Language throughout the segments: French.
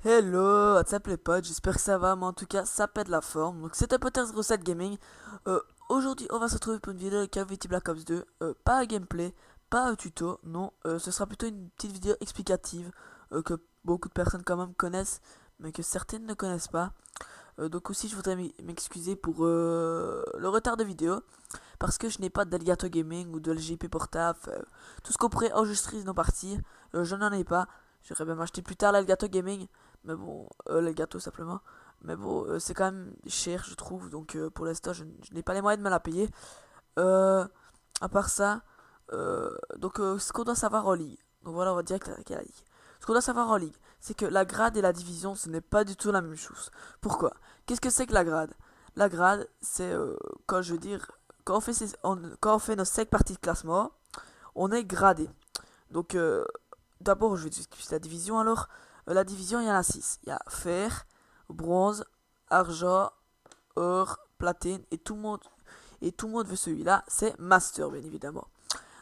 Hello, what's up les potes, j'espère que ça va, moi en tout cas ça pète la forme. Donc c'est un Potters07 Gaming. Aujourd'hui on va se retrouver pour une vidéo de Call of Duty Black Ops 2. Pas un gameplay, pas un tuto, non, ce sera plutôt une petite vidéo explicative que beaucoup de personnes quand même connaissent, mais que certaines ne connaissent pas. Donc aussi je voudrais m'excuser pour le retard de vidéo, parce que je n'ai pas d'Alligator Gaming ou de LGP portable, tout ce qu'on pourrait enregistrer nos parties, je n'en ai pas. J'aurais même acheté plus tard l'Alligator Gaming, mais bon, les gâteaux simplement. Mais bon, c'est quand même cher, je trouve. Donc pour l'instant, je n'ai pas les moyens de me la payer. Euh, à part ça, ce qu'on doit savoir en ligue. Donc voilà, on va direct attaquer la ligue. Ce qu'on doit savoir en ligue, c'est que la grade et la division, ce n'est pas du tout la même chose. Pourquoi? Qu'est-ce que c'est que la grade? La grade, c'est quand je veux dire, quand on fait nos 5 parties de classement, on est gradé. Donc d'abord, je vais expliquer la division alors. La division, il y en a 6. Il y a fer, bronze, argent, or, platine et tout le monde veut celui-là, c'est master bien évidemment.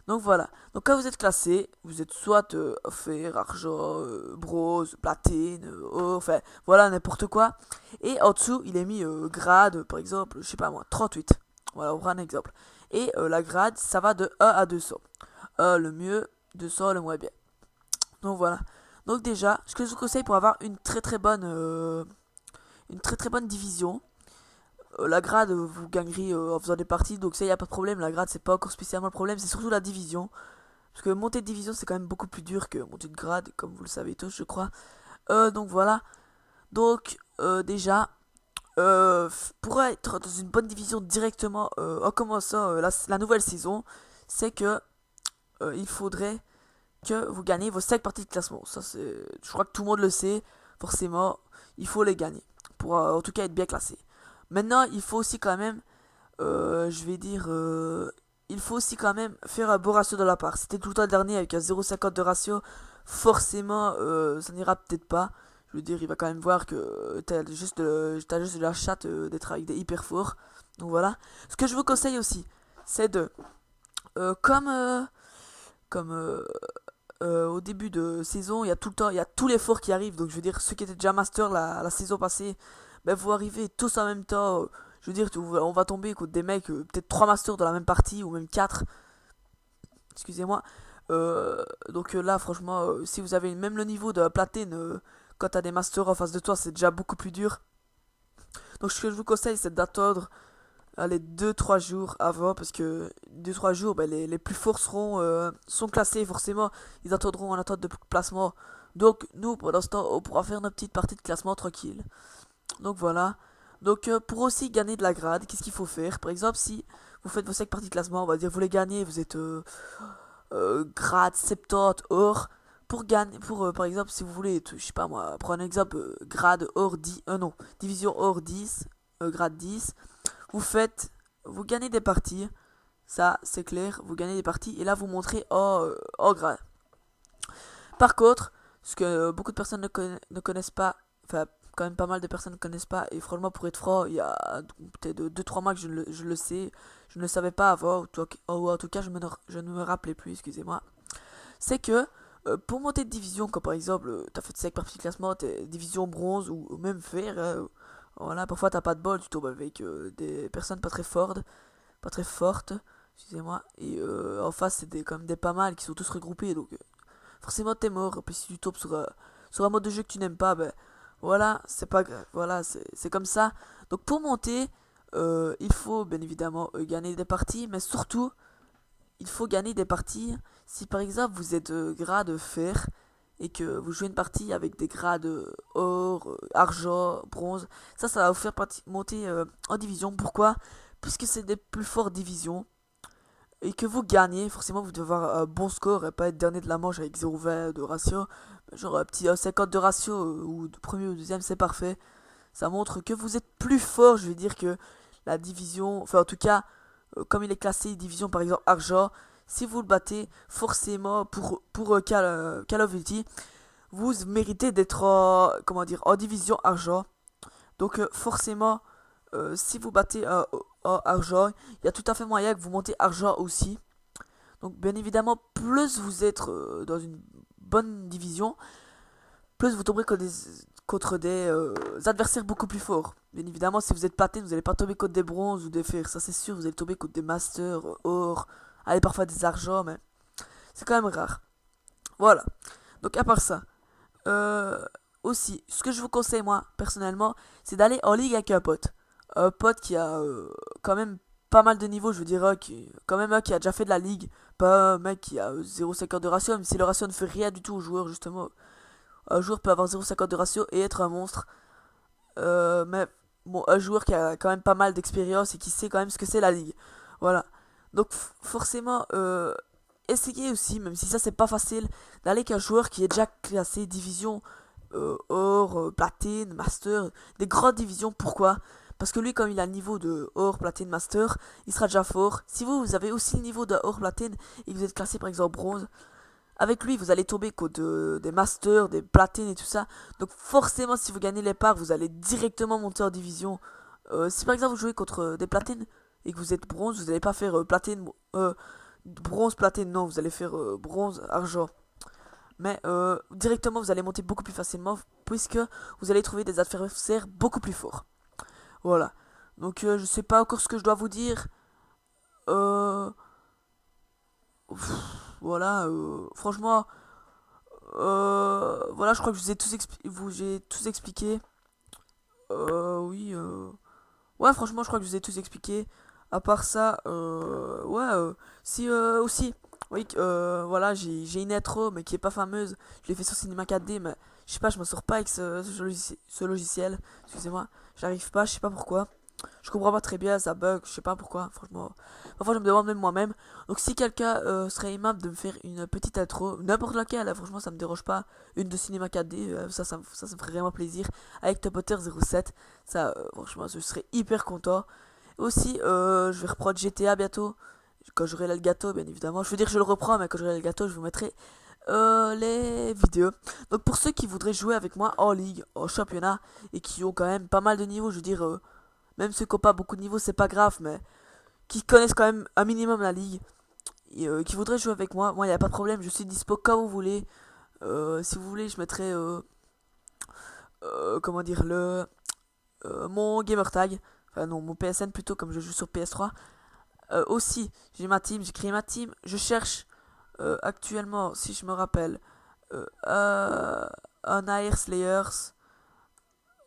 Donc voilà. Donc quand vous êtes classé, vous êtes soit fer, argent, bronze, platine, or, enfin voilà n'importe quoi. Et en dessous, il est mis grade, par exemple, je sais pas moi, 38. Voilà, on prend un exemple. Et la grade, ça va de 1 à 200. 1 le mieux, 200 le moins bien. Donc voilà. Donc déjà, ce que je vous conseille pour avoir une très très bonne division, la grade vous gagnerez en faisant des parties, donc ça y a pas de problème. La grade c'est pas encore spécialement le problème, c'est surtout la division, parce que monter de division c'est quand même beaucoup plus dur que monter de grade, comme vous le savez tous, je crois. Donc voilà. Donc déjà, pour être dans une bonne division directement en commençant la nouvelle saison, c'est que il faudrait que vous gagnez vos 5 parties de classement. Ça, c'est, je crois que tout le monde le sait. Forcément, il faut les gagner pour en tout cas être bien classé. Maintenant, il faut aussi quand même, je vais dire, il faut aussi quand même faire un beau ratio de la part. Si t'es tout le temps dernier avec un 0,50 de ratio, forcément, ça n'ira peut-être pas. Je veux dire, il va quand même voir que t'as juste de la chatte d'être avec des hyper forts. Donc voilà. Ce que je vous conseille aussi, c'est de, comme, au début de saison, il y a tout le temps, il y a tous les forts qui arrivent. Donc je veux dire, ceux qui étaient déjà master la saison passée, ben vous arrivez tous en même temps. Je veux dire, on va tomber contre des mecs, peut-être 3 masters dans la même partie, ou même 4. Excusez-moi. Donc là, franchement, si vous avez même le niveau de platine, quand t'as des masters en face de toi, c'est déjà beaucoup plus dur. Donc ce que je vous conseille, c'est d'attendre, allez, 2 3 jours avant, parce que 2 3 jours, ben, les plus forts sont classés forcément. Ils attendront en attente de placement. Donc nous, pour l'instant, on pourra faire notre petite partie de classement tranquille. Donc voilà. Donc pour aussi gagner de la grade, qu'est-ce qu'il faut faire? Par exemple, si vous faites vos 5 parties de classement, on va dire vous les gagnez, vous êtes grade 70 or. Pour gagner, par exemple, si vous voulez, je sais pas moi, prendre un exemple, grade or 10, non, division or 10, grade 10, vous gagnez des parties, ça c'est clair, vous gagnez des parties et là vous montrez en grade. Par contre, ce que beaucoup de personnes ne connaissent pas, enfin quand même pas mal de personnes ne connaissent pas, et franchement pour être franc, il y a peut-être 2 3 mois que je le sais, je ne le savais pas avant, ou en tout cas je ne me rappelais plus, excusez-moi, c'est que pour monter de division, comme par exemple, t'as fait 5 parties de classement, t'es division bronze ou même fer, voilà, parfois t'as pas de bol, tu tombes avec des personnes pas très fortes, excusez-moi, et en face c'est comme des pas mal qui sont tous regroupés, donc forcément t'es mort. Puis si tu tombes sur un mode de jeu que tu n'aimes pas, ben voilà, c'est pas grave, voilà, c'est comme ça. Donc pour monter, il faut bien évidemment gagner des parties, mais surtout, il faut gagner des parties. Si par exemple vous êtes grade fer et que vous jouez une partie avec des grades or, argent, bronze, ça va vous faire monter en division. Pourquoi? Puisque c'est des plus fortes divisions et que vous gagnez, forcément vous devez avoir un bon score et pas être dernier de la manche avec 0,20 de ratio. Genre un petit 50 de ratio ou de premier ou deuxième, c'est parfait. Ça montre que vous êtes plus fort, je vais dire, que la division. Enfin, en tout cas, comme il est classé division par exemple argent, si vous le battez, forcément pour Call of Duty, vous méritez d'être comment dire, en division argent. Donc forcément, si vous battez argent, il y a tout à fait moyen que vous montez argent aussi. Donc bien évidemment, plus vous êtes dans une bonne division, plus vous tomberez contre des adversaires beaucoup plus forts. Bien évidemment, si vous êtes platine, vous n'allez pas tomber contre des bronzes ou des fers, ça c'est sûr, vous allez tomber contre des masters, or, allez parfois des argents, mais c'est quand même rare. Voilà. Donc à part ça, euh, aussi, ce que je vous conseille moi, personnellement, c'est d'aller en ligue avec un pote. Un pote qui a quand même pas mal de niveaux, je veux dire, quand même un qui a déjà fait de la ligue, pas un mec qui a 0,50 de ratio, même si le ratio ne fait rien du tout au joueur, justement. Un joueur peut avoir 0,50 de ratio et être un monstre. Mais bon, un joueur qui a quand même pas mal d'expérience et qui sait quand même ce que c'est la ligue. Voilà. Donc forcément, essayez aussi, même si ça c'est pas facile, d'aller qu'un joueur qui est déjà classé division or, platine, master, des grandes divisions. Pourquoi? Parce que lui, comme il a le niveau de or, platine, master, il sera déjà fort. Si vous avez aussi le niveau de or, platine et que vous êtes classé par exemple bronze, avec lui, vous allez tomber contre des masters, des platines et tout ça. Donc forcément, si vous gagnez les parts, vous allez directement monter en division. Si par exemple vous jouez contre des platines et que vous êtes bronze, vous n'allez pas faire bronze, platine, non, vous allez faire bronze, argent. Mais directement, vous allez monter beaucoup plus facilement puisque vous allez trouver des adversaires beaucoup plus forts. Voilà. Donc je sais pas encore ce que je dois vous dire. Euh, voilà, franchement, voilà, je crois que je vous ai j'ai tous expliqué. Oui, ouais, franchement, je crois que je vous ai tous expliqué. À part ça, ouais, si aussi, oui, voilà, j'ai une intro, mais qui est pas fameuse. Je l'ai fait sur Cinema 4D, mais je sais pas, je m'en sors pas avec ce logiciel. Excusez-moi, j'arrive pas, je sais pas pourquoi. Je comprends pas très bien, ça bug, je sais pas pourquoi, franchement. Parfois, je me demande même moi-même. Donc, si quelqu'un serait aimable de me faire une petite intro, n'importe laquelle, hein, franchement, ça me dérange pas. Une de Cinéma 4D, ça me ferait vraiment plaisir. Avec Top Potter 07, ça, franchement, je serais hyper content. Aussi, je vais reprendre GTA bientôt. Quand j'aurai là le gâteau, bien évidemment. Je veux dire, je le reprends, mais quand j'aurai le gâteau, je vous mettrai les vidéos. Donc, pour ceux qui voudraient jouer avec moi en ligue, en championnat, et qui ont quand même pas mal de niveaux, je veux dire. Même ceux qui n'ont pas beaucoup de niveaux, c'est pas grave, mais qui connaissent quand même un minimum la ligue et qui voudraient jouer avec moi, il n'y a pas de problème, je suis dispo quand vous voulez. Si vous voulez, je mettrai comment dire mon gamer tag, enfin non, mon PSN plutôt, comme je joue sur PS3. Aussi, j'ai créé ma team, je cherche actuellement, si je me rappelle, un Air Slayers.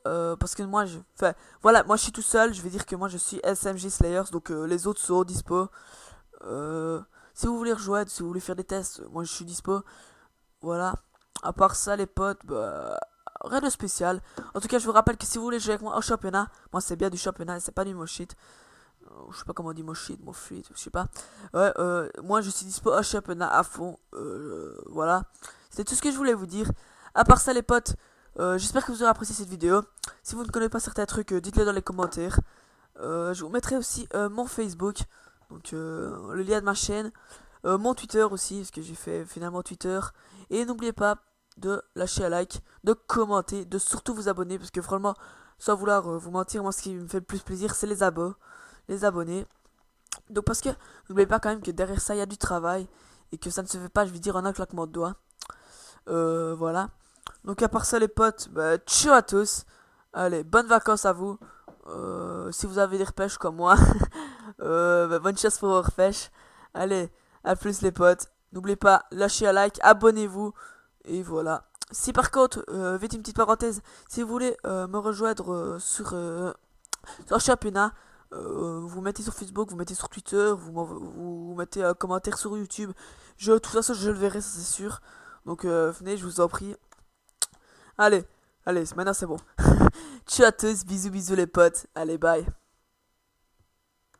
Parce que moi, enfin, voilà, moi je suis tout seul. Je vais dire que moi je suis SMG Slayers, donc les autres sont dispo. Si vous voulez rejoindre, si vous voulez faire des tests, moi je suis dispo. Voilà. À part ça, les potes, bah, rien de spécial. En tout cas, je vous rappelle que si vous voulez jouer avec moi au championnat, moi c'est bien du championnat, c'est pas du moshit. Je sais pas comment on dit moshit, mofit, je sais pas. Ouais, moi je suis dispo au championnat à fond. Voilà. C'était tout ce que je voulais vous dire. À part ça, les potes. J'espère que vous aurez apprécié cette vidéo. Si vous ne connaissez pas certains trucs, dites-le dans les commentaires. Je vous mettrai aussi mon Facebook, donc le lien de ma chaîne, mon Twitter aussi, parce que j'ai fait finalement Twitter. Et n'oubliez pas de lâcher un like, de commenter, de surtout vous abonner, parce que franchement, sans vouloir vous mentir, moi ce qui me fait le plus plaisir, c'est les abonnés. Donc parce que n'oubliez pas quand même que derrière ça, il y a du travail, et que ça ne se fait pas, je vais dire, en un claquement de doigts. Voilà. Donc à part ça les potes, bah, ciao à tous. Allez, bonnes vacances à vous. Si vous avez des repêches comme moi, bah, bonne chance pour vos repêches. Allez, à plus les potes. N'oubliez pas, lâchez un like, abonnez-vous. Et voilà. Si par contre, vite une petite parenthèse, si vous voulez me rejoindre sur le championnat, vous mettez sur Facebook, vous mettez sur Twitter, vous mettez un commentaire sur YouTube. De toute façon, je le verrai, ça c'est sûr. Donc venez, je vous en prie. Allez, maintenant c'est bon. Ciao à tous, bisous bisous les potes. Allez, bye.